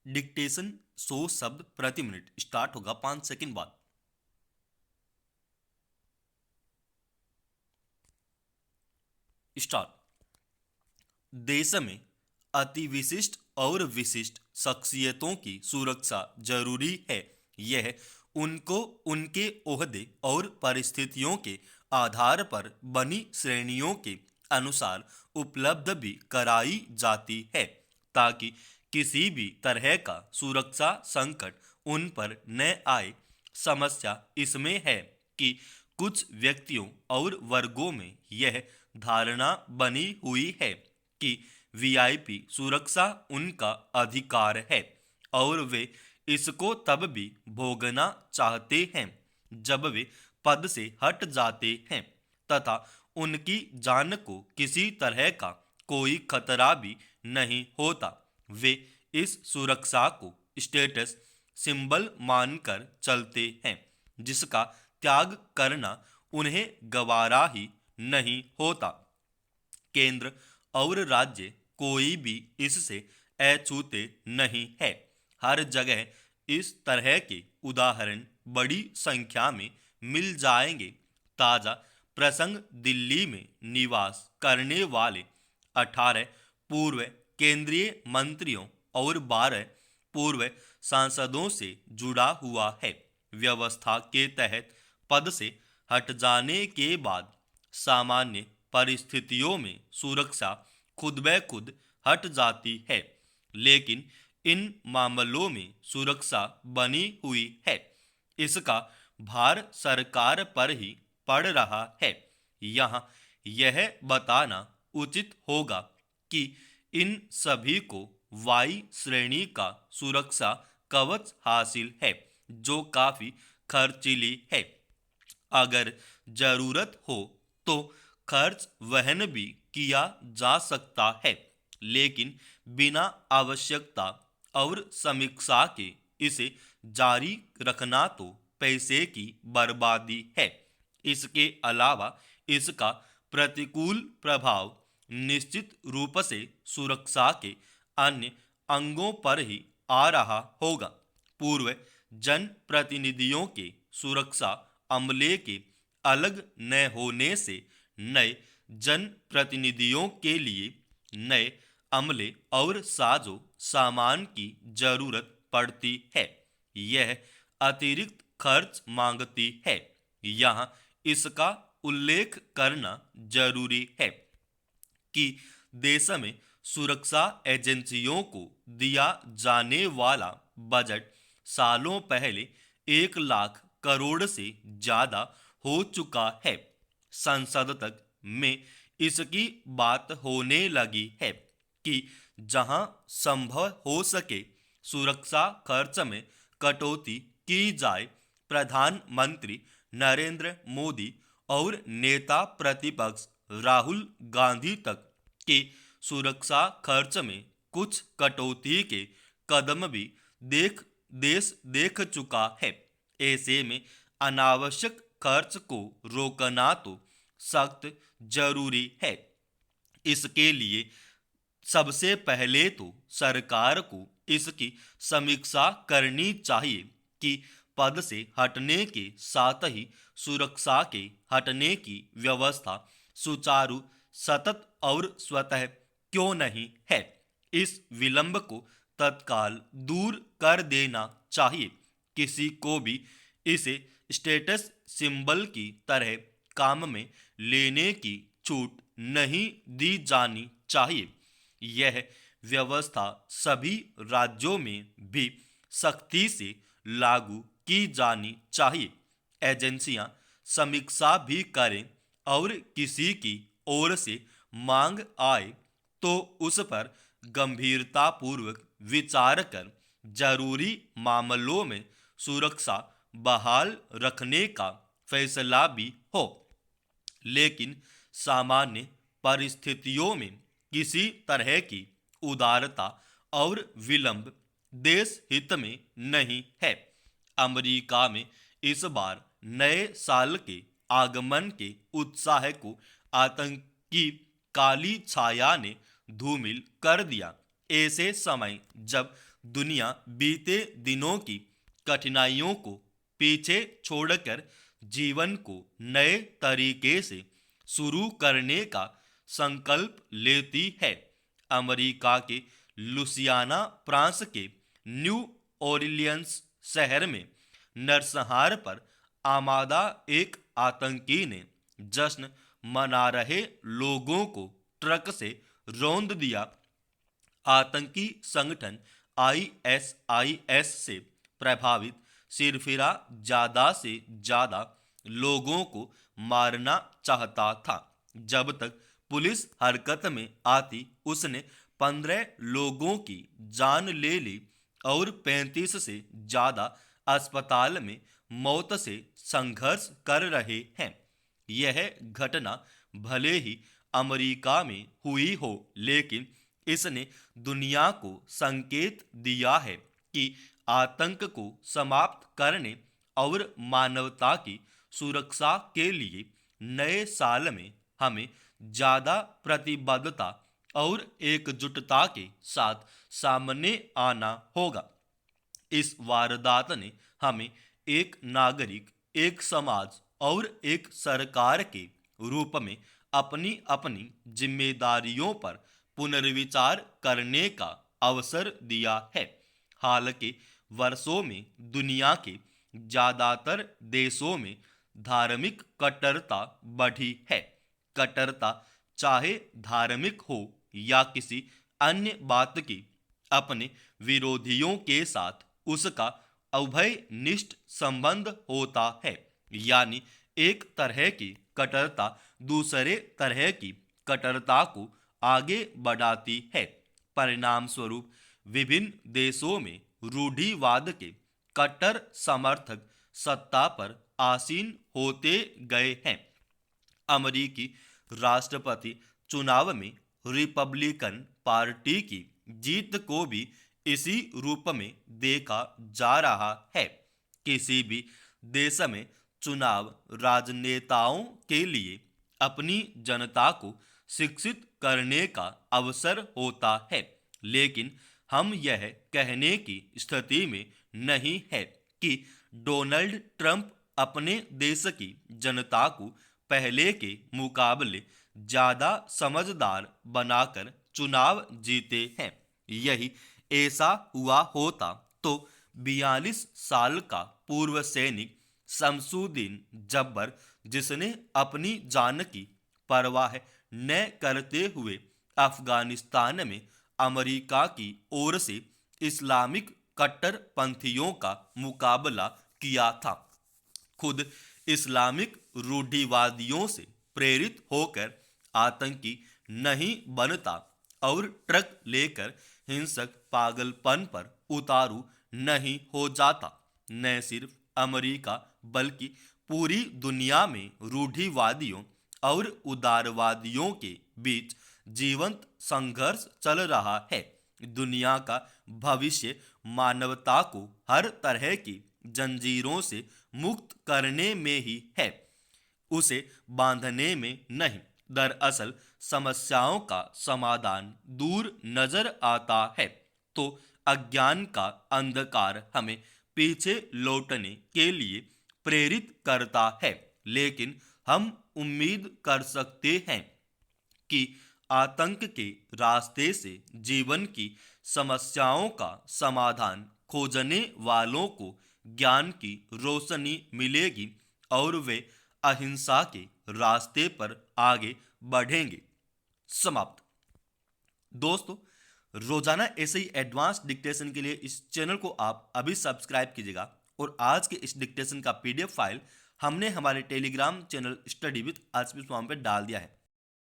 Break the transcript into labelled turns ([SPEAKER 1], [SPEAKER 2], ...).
[SPEAKER 1] Dictation 100 शब्द प्रति minute start होगा 5 सेकंड बाद। स्टार्ट। देश में अति विशिष्ट और विशिष्ट शख्सियतों की सुरक्षा जरूरी है। यह उनको उनके ओहदे और परिस्थितियों के आधार पर बनी श्रेणियों के अनुसार उपलब्ध भी कराई जाती है, ताकि किसी भी तरह का सुरक्षा संकट उन पर न आए। समस्या इसमें है कि कुछ व्यक्तियों और वर्गों में यह धारणा बनी हुई है कि वीआईपी सुरक्षा उनका अधिकार है और वे इसको तब भी भोगना चाहते हैं जब वे पद से हट जाते हैं तथा उनकी जान को किसी तरह का कोई खतरा भी नहीं होता। वे इस सुरक्षा को स्टेटस सिंबल मानकर चलते हैं, जिसका त्याग करना उन्हें गवारा ही नहीं होता। केंद्र और राज्य कोई भी इससे अछूते नहीं है। हर जगह इस तरह के उदाहरण बड़ी संख्या में मिल जाएंगे। ताजा प्रसंग दिल्ली में निवास करने वाले 18 पूर्व केंद्रीय मंत्रियों और 12 पूर्व सांसदों से जुड़ा हुआ है। व्यवस्था के तहत पद से हट जाने के बाद सामान्य परिस्थितियों में सुरक्षा खुद ब खुद हट जाती है, लेकिन इन मामलों में सुरक्षा बनी हुई है। इसका भार सरकार पर ही पड़ रहा है। यहाँ यह बताना उचित होगा कि इन सभी को वाई श्रेणी का सुरक्षा कवच हासिल है, जो काफी खर्चीली है। अगर जरूरत हो तो खर्च वहन भी किया जा सकता है, लेकिन बिना आवश्यकता और समीक्षा के इसे जारी रखना तो पैसे की बर्बादी है। इसके अलावा इसका प्रतिकूल प्रभाव निश्चित रूप से सुरक्षा के अन्य अंगों पर ही आ रहा होगा। पूर्व जनप्रतिनिधियों के सुरक्षा अमले के अलग न होने से नए जनप्रतिनिधियों के लिए नए अमले और साजो सामान की जरूरत पड़ती है। यह अतिरिक्त खर्च मांगती है। यहाँ इसका उल्लेख करना जरूरी है कि देश में सुरक्षा एजेंसियों को दिया जाने वाला बजट सालों पहले 1 लाख करोड़ से ज्यादा हो चुका है। संसद तक में इसकी बात होने लगी है कि जहां संभव हो सके सुरक्षा खर्च में कटौती की जाए। प्रधानमंत्री नरेंद्र मोदी और नेता प्रतिपक्ष राहुल गांधी तक के सुरक्षा खर्च में कुछ कटौती के कदम भी देश देख चुका है। ऐसे में अनावश्यक खर्च को रोकना तो सख्त जरूरी है। इसके लिए सबसे पहले तो सरकार को इसकी समीक्षा करनी चाहिए कि पद से हटने के साथ ही सुरक्षा के हटने की व्यवस्था सुचारू, सतत और स्वतः क्यों नहीं है। इस विलंब को तत्काल दूर कर देना चाहिए। किसी को भी इसे स्टेटस सिंबल की तरह काम में लेने की छूट नहीं दी जानी चाहिए। यह व्यवस्था सभी राज्यों में भी सख्ती से लागू की जानी चाहिए। एजेंसियां समीक्षा भी करें और किसी की ओर से मांग आए तो उस पर गंभीरतापूर्वक विचार कर जरूरी मामलों में सुरक्षा बहाल रखने का फैसला भी हो। लेकिन सामान्य परिस्थितियों में किसी तरह की उदारता और विलंब देश हित में नहीं है। अमेरिका में इस बार नए साल के आगमन के उत्साह को आतंकी काली छाया ने धूमिल कर दिया। ऐसे समय जब दुनिया बीते दिनों की कठिनाइयों को पीछे छोड़कर जीवन को नए तरीके से शुरू करने का संकल्प लेती है। अमेरिका के लुसियाना प्रांत के न्यू ओरलियंस शहर में नरसंहार पर आमादा एक आतंकी ने जश्न मना रहे लोगों को ट्रक से रौंद दिया। आतंकी संगठन आईएसआईएस से प्रभावित सिरफिरा ज्यादा से ज्यादा लोगों को मारना चाहता था। जब तक पुलिस हरकत में आती उसने 15 लोगों की जान ले ली और 35 से ज्यादा अस्पताल में मौत से संघर्ष कर रहे हैं। यह घटना भले ही अमेरिका में हुई हो, लेकिन इसने दुनिया को संकेत दिया है कि आतंक को समाप्त करने और मानवता की सुरक्षा के लिए नए साल में हमें ज्यादा प्रतिबद्धता और एकजुटता के साथ सामने आना होगा। इस वारदात ने हमें एक नागरिक, एक समाज और एक सरकार के रूप में अपनी अपनी जिम्मेदारियों पर पुनर्विचार करने का अवसर दिया है। हाल के वर्षों में दुनिया के ज्यादातर देशों में धार्मिक कट्टरता बढ़ी है। कट्टरता चाहे धार्मिक हो या किसी अन्य बात की, अपने विरोधियों के साथ उसका उभयनिष्ठ संबंध होता है। यानी एक तरह की कट्टरता दूसरे तरह की कट्टरता को आगे बढ़ाती है। परिणाम स्वरूप विभिन्न देशों में रूढ़िवाद के कट्टर समर्थक सत्ता पर आसीन होते गए हैं। अमेरिकी राष्ट्रपति चुनाव में रिपब्लिकन पार्टी की जीत को भी इसी रूप में देखा जा रहा है। किसी भी देश में चुनाव राजनेताओं के लिए अपनी जनता को शिक्षित करने का अवसर होता है, लेकिन हम यह कहने की स्थिति में नहीं है कि डोनाल्ड ट्रंप अपने देश की जनता को पहले के मुकाबले ज्यादा समझदार बनाकर चुनाव जीते हैं। यही ऐसा हुआ होता तो 42 साल का पूर्व सैनिक शमसुद्दीन जब्बर, जिसने अपनी जान की परवाह न करते हुए अफगानिस्तान में अमेरिका की ओर से इस्लामिक कट्टरपंथियों का मुकाबला किया था, खुद इस्लामिक रूढ़िवादियों से प्रेरित होकर आतंकी नहीं बनता और ट्रक लेकर हिंसक पागलपन पर उतारू नहीं हो जाता। न सिर्फ अमेरिका बल्कि पूरी दुनिया में रूढ़िवादियों और उदारवादियों के बीच जीवंत संघर्ष चल रहा है। दुनिया का भविष्य मानवता को हर तरह की जंजीरों से मुक्त करने में ही है, उसे बांधने में नहीं। दरअसल समस्याओं का समाधान दूर नजर आता है तो अज्ञान का अंधकार हमें पीछे लौटने के लिए प्रेरित करता है। लेकिन हम उम्मीद कर सकते हैं कि आतंक के रास्ते से जीवन की समस्याओं का समाधान खोजने वालों को ज्ञान की रोशनी मिलेगी और वे अहिंसा के रास्ते पर आगे बढ़ेंगे। समाप्त। दोस्तों, रोजाना ऐसे ही एडवांस डिक्टेशन के लिए इस चैनल को आप अभी सब्सक्राइब कीजिएगा और आज के इस डिक्टेशन का पीडीएफ फाइल हमने हमारे Telegram channel study with RSP Swami पे डाल दिया है।